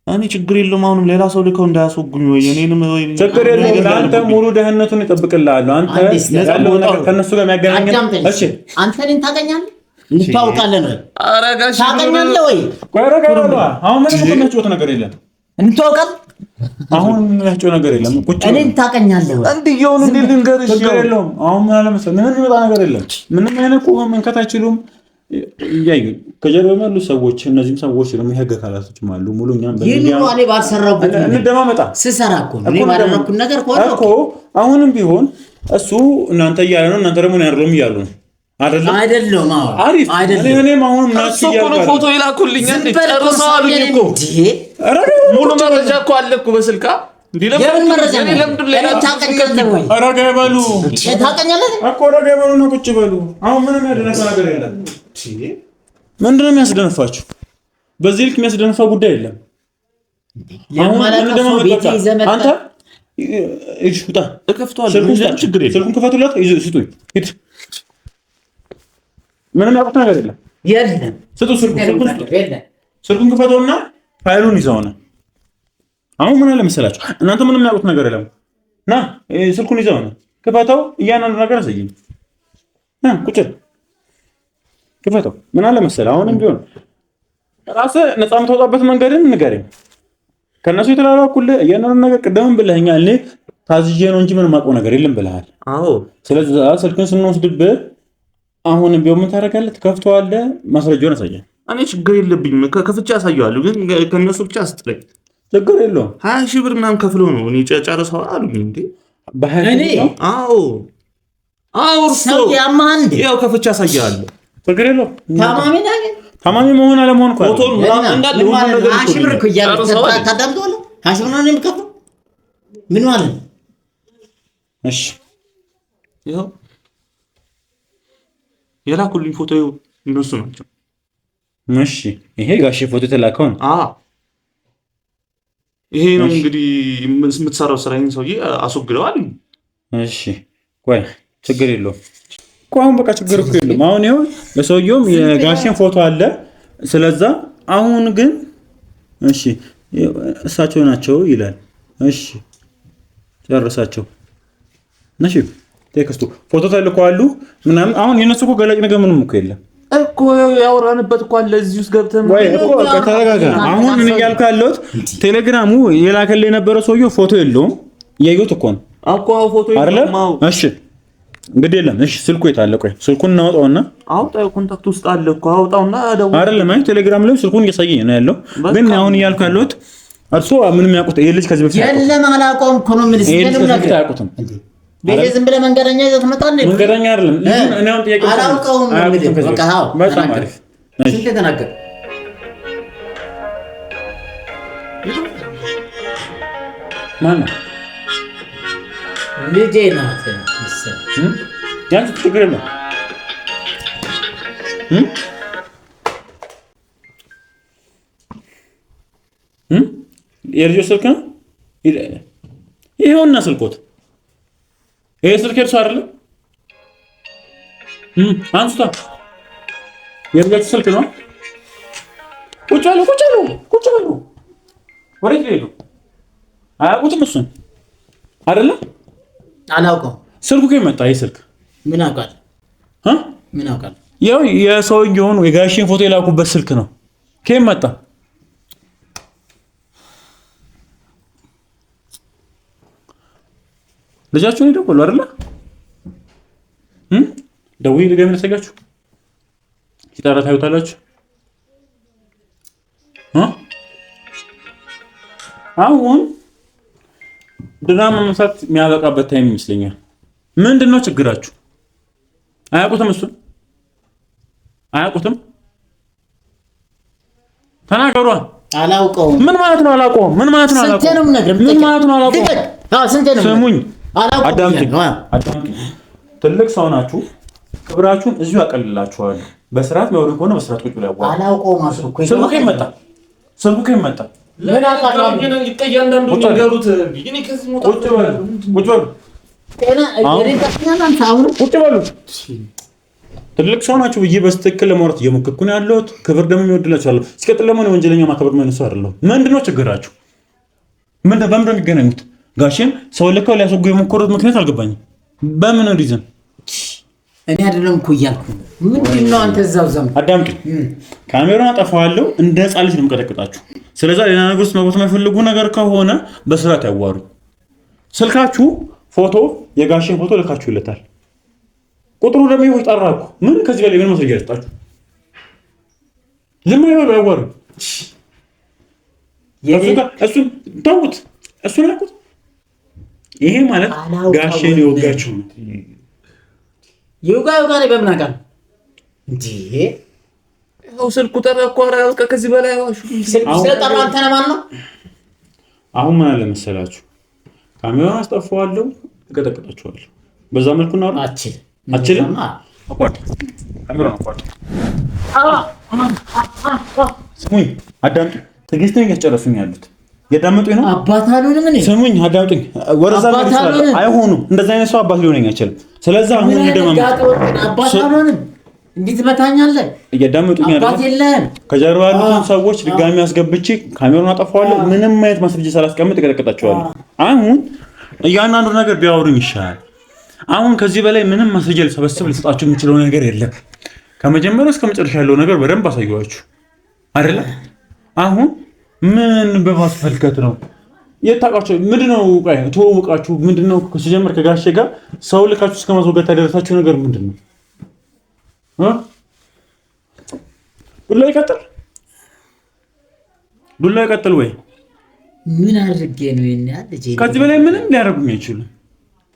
እኔ ችግር የለውም። አሁንም ሌላ ሰው ልከው እንዳያስወጉኝ ወይ እኔንም ወይ ችግር የለውም። ለአንተ ሙሉ ደህንነቱን ይጠብቅልሃለሁ። አንተ ያለው ነገር ከነሱ ጋር የሚያገናኘን እሺ። አንተ እኔን ታውቀኛለህ? እንተዋወቃለን ወይ? አረጋሽ ታውቀኛለህ ወይ? ቆረጋራ አሁን ምን ተመችቶት ነገር የለም። እንተዋወቃለን። አሁን ያቸው ነገር የለም። ቁጭ እኔን ታውቀኛለህ ወይ? እንዲየውን እንዴ ልንገርሽ ነው የለውም። አሁን ምን አለ መሰለህ ምንም ይመጣ ነገር የለም። ምንም አይነት ቆመ መንከት አይችሉም። ያዩ ከጀርባ ያሉ ሰዎች እነዚህም ሰዎች ደግሞ የህግ አካላቶችም አሉ። ሙሉኛም በሚዲያ እኔ ባልሰራሁበት እንደማመጣ ስሰራ እኔ ባደረኩት ነገር እኮ አሁንም ቢሆን እሱ እናንተ እያለ ነው፣ እናንተ ደግሞ ያርሎም እያሉ ነው አይደለም። አሪፍ አይደለም። እኔም አሁን እናት እኮ ፎቶ ይላኩልኝ እንዴ ጨርሰው አሉኝ እኮ ሙሉ መረጃ እኮ አለ እኮ በስልካ የምን መረጃ ነው? ታውቀኛለህ ወይ? ረጋ በሉ ታውቀኛለህ እኮ ረጋ በሉ ነው ቁጭ በሉ። አሁን ምንም ያደረሰ ነገር የለም። ምንድን ነው የሚያስደንፋችሁ? በዚህ ልክ የሚያስደንፋ ጉዳይ የለም። አንተ እሽውጣ እከፍተዋለሁ። ስልኩን ክፈቱላት፣ ስጡኝ። ምንም ያውቁት ነገር የለም። የለም ስጡ። ስልኩን ክፈቱና ፋይሉን ይዘውና አሁን ምን አለ መሰላችሁ እናንተ ምንም ያውቁት ነገር የለም። ና ስልኩን ይዘውና ክፈተው፣ እያንዳንዱ ነገር አሳየኝ። ና ቁጭ ክፈተው። ምን አለ መሰለህ አሁንም ቢሆን ራስህ ነፃ የምትወጣበት መንገድን ንገረኝ። ከእነሱ የተላላኩልህ እያንዳንዱ ነገር ቅድምም ብለኸኛል። እኔ ታዝዤ ነው እንጂ ምንም የማውቀው ነገር የለም ብለሃል። አዎ። ስለዚህ ስልክን ስንወስድብህ አሁን ቢሆን ምን ታደርጋለህ? ትከፍተዋለህ፣ ማስረጃውን አሳየኝ። እኔ ችግር የለብኝም ከፍቼ አሳየዋለሁ፣ ግን ከእነሱ ብቻ አስጥለኝ። ችግር የለውም። 20 ሺህ ብር ምናምን ከፍሎ ነው እኔ ጨርሰው አሉኝ። እንዴ በእኔ አዎ ሰው ያማን እንዴ ያው ከፍቼ አሳየዋለሁ። ችግር የለውም። ታማሚ መሆን አለመሆን እኮ ፎቶን እንዳለ ሁሉ ነገር 20 ሺህ ብር እኮ እያለ ታዳምጠዋለህ። 20 ሺህ ብር ነው የሚከፍለው። ምን ማለት ነው? እሺ ያው የላኩልኝ ፎቶ እነሱ ናቸው። እሺ ይሄ ጋሼ ፎቶ የተላከው ነው። ይሄ ነው እንግዲህ የምትሰራው ስራ። ይሄን ሰውዬ አስወግደዋል። እሺ ቆይ ችግር የለውም እኮ አሁን በቃ ችግር እኮ የለውም። አሁን ይኸው ለሰውየውም የጋሼን ፎቶ አለ። ስለዛ አሁን ግን እሺ እሳቸው ናቸው ይላል። እሺ ጨርሳቸው። እሺ ቴክስቱ ፎቶ ተልከዋሉ ምናምን። አሁን የነሱ እኮ ገላጭ ነገር ምንም እኮ የለም እኮ ያወራንበት እኮ አለ እዚህ ውስጥ ገብተን ወይ እኮ ተረጋጋ። አሁን ምን እያልኩ ያለሁት ቴሌግራሙ የላከልህ የነበረው ሰውዬው ፎቶ የለውም። እያየሁት እኮ ነው እኮ ፎቶ የለውም። እሺ እንግዲህ የለም። እሺ ስልኩ የት አለ? ቆይ ስልኩን እናወጣውና አውጣው። ኮንታክት ውስጥ አለ እኮ አውጣውና ደውል። አይደለም አይ ቴሌግራም ላይ ስልኩን እያሳየኝ ነው ያለው። ግን አሁን እያልኩ ያለሁት እርሱ ምንም ያውቁት ይሄ ልጅ ከዚህ በፊት የለም አላውቀውም እኮ ነው የምልህ። ስለዚህ አያውቁትም። ቤቴ ዝም ብለህ መንገደኛ ይዘህ ትመጣለህ። መንገደኛ አይደለም እኔ አሁን ጥያቄ አላውቀውም ነው የምልህ። በቃ አዎ በጣም አሪፍ ስንት ተናገር። ማነው ልጄ ናት መሰለኝ። ያንተ ችግር የለም። የልጆች ስልክ ነው ይሄውና ስልኮት። ይሄ ስልክ እርሱ አይደለም አንስታ የልጆች ስልክ ነው። ቁጭ በሉ ወሬት ሄዱ። አያውቁትም እሱን አይደለም አላውቀውም። ስልኩ ከየት መጣ? ይሄ ስልክ ምን አውቃለሁ ምን አውቃለሁ። ያው የሰውየውን የጋሼን ፎቶ የላኩበት ስልክ ነው። ከየት መጣ? ልጃችሁን ይደውሉ አይደለ? ደውዬ ልገም ልሰጋችሁ ሲጣራ ታዩታላችሁ። አሁን ድራማ መስራት የሚያበቃበት ታይም ይመስለኛል። ምንድነው ችግራችሁ? አያውቁትም? እሱን አያውቁትም? ተናገሩ። አላውቀውም። ምን ማለት ነው አላውቀውም? ምን ማለት ነው አላውቀውም? ምን ማለት ነው አላውቀውም? ስሙኝ፣ አዳምጡኝ። ትልቅ ሰው ናችሁ። ክብራችሁን እዚሁ ያቀልላችኋል። በስርዓት የሚያወሩ ከሆነ በስርዓት ቁጭ ብለው ያዋሩ። አላውቀውም። ስልኩ ከየት መጣ? ምን አውቃለሁ? ቁጭ በሉ። ትልቅ ሰው ናችሁ ብዬ በስትክክል ለማውራት እየሞከርኩ ነው ያለሁት። ክብር ደግሞ የሚወድላችኋለሁ። ሲቀጥል ደግሞ ወንጀለኛ ማክበር መልሶ አይደለሁም። ምንድነው ችግራችሁ? በምንድን ነው የሚገናኙት? ጋሼን ሰው ልከው ሊያስወጉ የሞከሩት ምክንያት አልገባኝም። በምን ሪዝን? እኔ አይደለም እኮ እያልኩ ምንድነው አንተ እዛው ዘም አዳምጡኝ። ካሜራውን አጠፋዋለሁ እንደ ህፃን ልጅ ነው የምቀጠቅጣችሁ። ስለዚህ ሌላ ነገር ውስጥ መግባት የማይፈልጉ ነገር ከሆነ በስርዓት ያዋሩ። ስልካችሁ ፎቶ የጋሼን ፎቶ ልካችሁለታል። ቁጥሩ ደግሞ ይወጣ ጠራኩ። ምን ከዚህ በላይ ምን ማስረጃ ያስጣችሁ? ዝም አይበሉ ያዋሩ። እሱን ተውት፣ እሱን አልኩት። ይሄ ማለት ጋሼን ይወጋችሁ ነው። ይውጋ ላይ በምን አውቃለሁ እንዴ? ያው ስልኩ ተረኮ አራውቀ ከዚህ በላይ ዋሹ። ስልኩ ስለጠራ አንተ ነህ ማን ነው? አሁን ምን አለ መሰላችሁ? ካሜራውን አስጠፋዋለሁ፣ እቀጠቅጣችኋለሁ። በዛ መልኩ ነው አችልም። አቋርጥ ካሜራውን አቋርጥ። ስሙኝ፣ አዳምጡ። ትዕግስትን እያስጨረሱኝ ያሉት የዳመጡኝ ነው። አባት አሉንም እኔ ስሙኝ፣ አዳምጡኝ። ወረዛ አይሆኑም። እንደዛ አይነት ሰው አባት ሊሆነኝ አይችልም። ስለዚህ አሁን እንደማም አባት አሉንም እንዴት ትመታኛለህ? እያዳመጡኝ አይደል? ከጀርባ ያሉትን ሰዎች ድጋሚ አስገብቼ ካሜራውን አጠፋዋለሁ። ምንም አይነት ማስረጃ ሳላስቀምጥ እቀጠቅጣቸዋለሁ። አሁን እያንዳንዱ ነገር ቢያወሩኝ ይሻላል። አሁን ከዚህ በላይ ምንም ማስረጃ ልሰበስብ ልሰጣችሁ የምችለው ነገር የለም። ከመጀመሪያው እስከ መጨረሻ ያለው ነገር በደንብ አሳየኋችሁ አይደለ? አሁን ምን በማስፈልከት ነው የታውቃችሁ? ምንድነው ተወውቃችሁ? ምንድነው ከሲጀመር ከጋሼ ጋር ሰው ልካችሁ እስከ ማስወገድ ያደረሳችሁ ነገር ምንድነው? ዱላ ይቀጥል ወይ ምን አድርጌ ነው ይናል? ከዚህ በላይ ምንም ሊያደርጉኝ አይችሉም።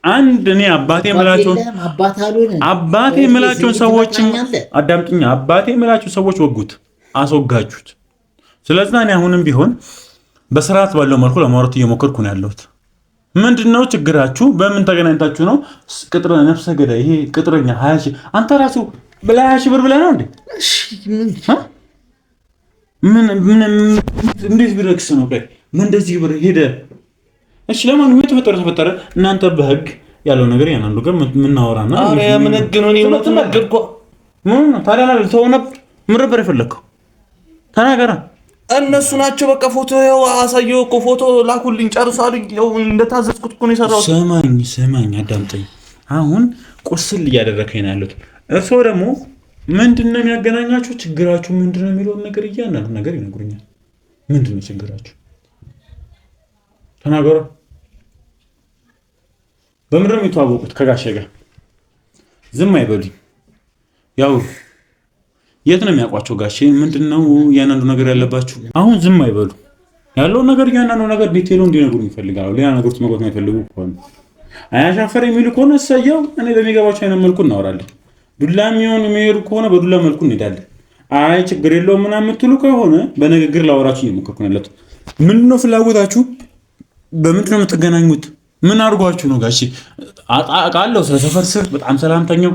አንድ እኔ አባቴ የምላቸውን ሰዎች አዳምጡኝ። አባቴ የምላቸው ሰዎች ወጉት፣ አስወጋችሁት። ስለዚህ እኔ አሁንም ቢሆን በስርዓት ባለው መልኩ ለማውራት እየሞከርኩ ነው ያለሁት። ምንድነው ችግራችሁ? በምን ተገናኝታችሁ ነው? ቅጥረ ነፍሰ ገዳይ ይሄ ቅጥረኛ 20 ሺህ አንተ ራሱ ብላ 20 ሺህ ብር ብለህ ነው እንዴ? ምን እንዴት ቢረክስ ነው? ምን እንደዚህ ብር ሄደ? እሺ ለማንኛውም ተፈጠረ። እናንተ በህግ ያለው ነገር ያናንዱ ጋር ምናወራና አሬ ምን ህግ ነው? እኔ ምን ተናገርኩ? ታዲያ ተው ነበር። ምን ነበር የፈለከው? ተናገራ። እነሱ ናቸው በቃ ፎቶ ያው አሳየው እኮ ፎቶ ላኩልኝ ጨርሳሉኝ። ያው እንደታዘዝኩት እኮ ነው የሰራሁት። ሰማኝ አዳምጠኝ። አሁን ቁስል እያደረከኝ ነው ያሉት። እርሶ ደግሞ ምንድነው የሚያገናኛችሁ? ችግራችሁ ምንድነው የሚለውን ነገር እያንዳንዱ ነገር ይነግሩኛል። ምንድነው ችግራችሁ? ተናገሩ። በምንድን ነው የሚተዋወቁት? ከጋሼ ጋር ዝም አይበሉኝ። ያው የት ነው የሚያውቋቸው ጋሼ? ምንድነው ያንዳንዱ ነገር ያለባችሁ? አሁን ዝም አይበሉ። ያለው ነገር ያንዳንዱ ነገር ዲቴይሉ እንዲነግሩኝ ይፈልጋሉ። ሌላ ነገር ውስጥ መግባት የማይፈልጉ ከሆነ አያሻፈር የሚሉ ከሆነ እሰየው። እኔ በሚገባቸው አይነት መልኩ እናወራለን። ዱላ የሚሆን የሚሄዱ ከሆነ በዱላ መልኩ እንሄዳለን። አይ ችግር የለውም ምናምን የምትሉ ከሆነ በንግግር ላወራችሁ እየሞከርኩ ነው ያለሁት። ምንድነው ፍላጎታችሁ? በምንድን ነው የምትገናኙት? ምን አድርጓችሁ ነው ጋሼ? አውቃለሁ ስለ ሰፈር ስር በጣም ሰላምተኛው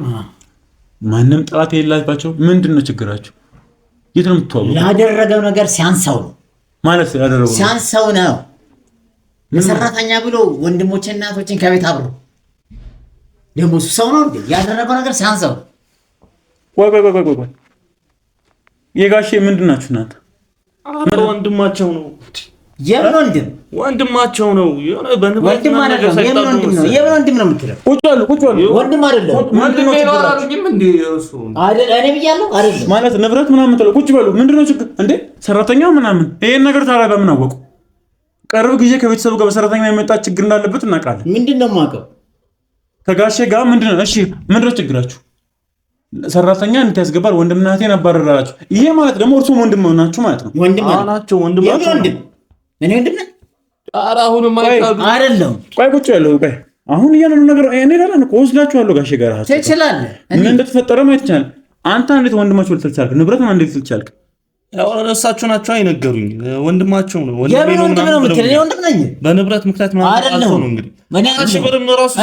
ማንም ጥላት የሌላባቸው። ምንድን ነው ችግራችሁ? የት ነው የምትተዋወቁት? ላደረገው ነገር ሲያንሰው ነው ማለት ያደረገው ሲያንሰው ነው። ለሰራተኛ ብሎ ወንድሞችን እናቶችን ከቤት አብሮ ደግሞ ሰው ነው እንዴ? ያደረገው ነገር ሲያንሰው። ቆይ የጋሼ ምንድን ናችሁ እናንተ? ወንድማቸው ነው። የምን ወንድም? ወንድማቸው ነው። የሆነ በንብረት ወንድም አይደለም። የምን ወንድም ነው? የምን ወንድም ነው የምትለው? ቁጭ በሉ። ወንድም አይደለም። ወንድም ነው አላሉኝም እንዴ? እሱ አይደል? እኔ ብያለሁ አይደል? ማለት ንብረት ምናምን የምትለው ቁጭ በሉ። ምንድነው ችግር እንዴ? ሰራተኛ ምናምን ይሄን ነገር ታዲያ በምን አወቁ? ቅርብ ጊዜ ከቤተሰቡ ጋር በሰራተኛ የመጣ ችግር እንዳለበት እናውቃለን። ምንድነው የማውቀው? ከጋሼ ጋር ምንድነው? እሺ ምንድነው ችግራችሁ? ሰራተኛ እንት ያስገባል ወንድምና እህቴን አባረራችሁ። ይሄ ማለት ደግሞ እርሱም ወንድም ናችሁ ማለት ነው። ወንድም ናቸው። ወንድማቸው ወንድም እኔ ወንድም ነኝ። ኧረ አሁንም አይደለም። ቆይ ቁጭ ያለው ቆይ አሁን እያንዳንዱ ነገር እኔ ጋር ነው ወስዳችኋለሁ። ጋሼ ጋር ትችላለህ። ምን እንደተፈጠረ ማየት ይችላል። አንተ እንዴት ወንድማችሁ ልትል ቻልክ? ንብረት ማን እንዴት ልትል ቻልክ? ያው እነሳቸው ናቸው አይነገሩኝ። ወንድማቸው ነው። ወንድም ነው የምትል እኔ ወንድም ነኝ። በንብረት ምክንያት ማለት ነው እንግዲህ እሺ ብርም ራሱ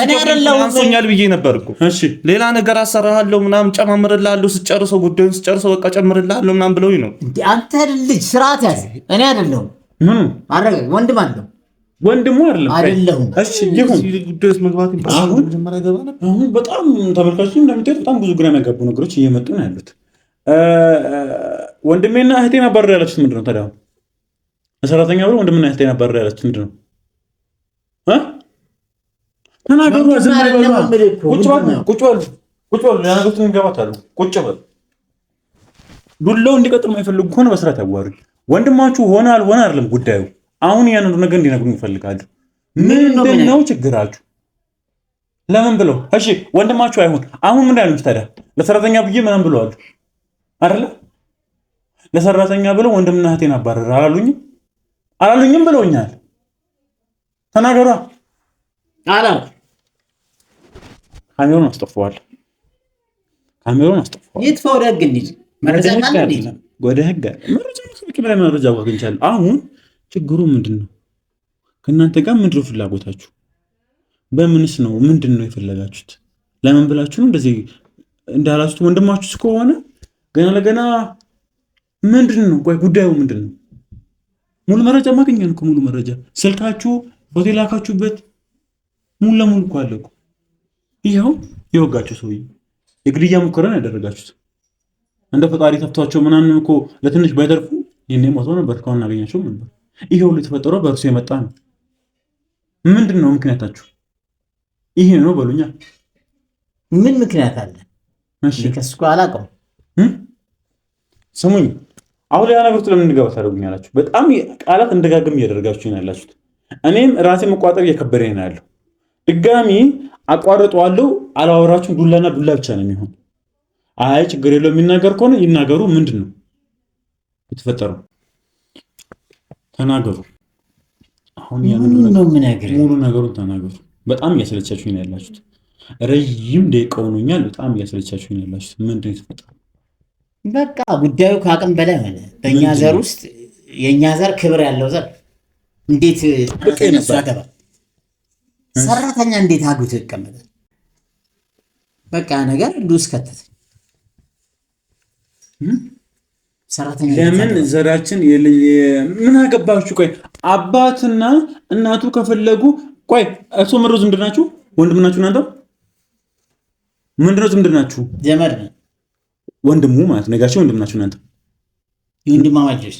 አንሶኛል ብዬ ነበር እኮ። እሺ ሌላ ነገር አሰራሃለሁ ምናምን ጨማምርልሃለሁ ስትጨርሰው ጉዳዩን ስትጨርሰው በቃ ጨምርልሃለሁ ምናምን ብለውኝ ነው። አንተ ልጅ ስርዓት ያዝ። እኔ አይደለሁም አረጋ ወንድም አለው ወንድሙ አይደለም። እሺ ይሁን ጉዳዩስ መግባት ይባላል። መጀመሪያ ገባ ነበር። አሁን በጣም ተመልካቾች እንደምታዩት በጣም ብዙ ግራ የሚያጋቡ ነገሮች እየመጡ ነው ያሉት። ወንድሜና እህቴን አባረር ያላችሁት ምንድነው ታዲያ? ሰራተኛ ብሎ ወንድምና እህቴን አባረር ያላችሁት ምንድነው? ተናገሩ። ቁጭ በሉ። ቁጭ በል ለነገሩት እንገባታለን። ቁጭ በል ዱላው እንዲቀጥል የማይፈልጉ ከሆነ በስርዓት ያዋሩኝ። ወንድማችሁ ሆነ አልሆነ አይደለም ጉዳዩ። አሁን ያንን ነገር እንዲነግሩኝ ይፈልጋሉ። ምንድን ነው ችግራችሁ? ለምን ብለው እሺ፣ ወንድማችሁ አይሆን አሁን ምን ያሉት ታዲያ? ለሰራተኛ ብዬ ምናምን ብለዋል አይደለ? ለሰራተኛ ብለው ወንድምና እህቴን አባረር አላሉኝም ብለውኛል። ተናገሯ አላ ካሜራውን አስጠፋዋል። ይጥፋው። ወደ ህግ እንሂድ። መረጃ ወደ ህግ መረጃ አግኝቻለሁ። አሁን ችግሩ ምንድን ነው? ከእናንተ ጋር ምንድነው ፍላጎታችሁ? በምንስ ነው? ምንድን ነው የፈለጋችሁት? ለምን ብላችሁ ነው እንደዚህ እንዳላችሁት? ወንድማችሁ ከሆነ ገና ለገና ምንድን ነው? ቆይ ጉዳዩ ምንድን ነው? ሙሉ መረጃ ማግኘት እኮ ሙሉ መረጃ ስልካችሁ፣ ሆቴል ላካችሁበት ሙሉ ለሙሉ እኮ አለ እኮ። ይኸው የወጋችሁ ሰውዬ የግድያ ሙከራን ያደረጋችሁት እንደ ፈጣሪ ተፍቷቸው ምናምን እኮ ለትንሽ ባይተርፉ ይሄኔ ሞተው ነበር። ካሁን እናገኛቸው ነበር። ይሄ ሁሉ የተፈጠረው በእርሱ የመጣ ነው። ምንድን ነው ምክንያታችሁ? ይሄ ነው በሉኛ። ምን ምክንያት አለ? እሺ ከስኩ አላውቅም። ስሙኝ፣ አሁን ሌላ ነገር ለምን እንገባ ታደርጉኛላችሁ? በጣም ቃላት እንደጋግም እያደረጋችሁ ነው ያላችሁት። እኔም ራሴ መቋጠር እየከበደኝ ነው ያለው። ድጋሚ አቋርጠዋለሁ። አላወራችሁም። ዱላና ዱላ ብቻ ነው የሚሆን። አይ ችግር የለው የሚናገር ከሆነ ይናገሩ። ምንድን ነው የተፈጠረው? ተናገሩ። አሁን ሙሉ ነገሩን ተናገሩ። በጣም እያሰለቻችሁኝ ነው ያላችሁት። ረጅም ደቂቃ ሆኖኛል። በጣም እያሰለቻችሁኝ ነው ያላችሁት። ምንድን ነው የተፈጠረው? በቃ ጉዳዩ ከአቅም በላይ ሆነ። በእኛ ዘር ውስጥ የእኛ ዘር ክብር ያለው ዘር እንዴት እሱ ያገባል? ሰራተኛ እንዴት አግብቶ ይቀመጣል? በቃ ነገር ሉስ ከተተ። ሰራተኛ ለምን ዘራችን ምን አገባችሁ? ቆይ አባትና እናቱ ከፈለጉ ቆይ እርሶ ምሮ ዝምድናችሁ ወንድምናችሁ እናንተ ምንድነው ዝምድናችሁ? ዘመድ ነው ወንድሙ ማለት ነጋቸው ወንድምናችሁ እናንተ የወንድማማቾች።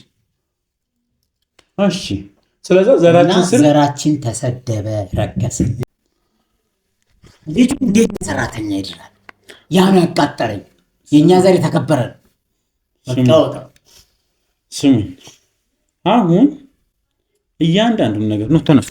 እሺ ስለዚህ ዘራችን ተሰደበ፣ ረከሰ። ልጁ እንዴት ሰራተኛ ይድራል? ያን ያቃጠረኝ የኛ ዘር የተከበረ ስሙ። አሁን እያንዳንዱን ነገር ነው ተነሱ።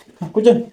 Apa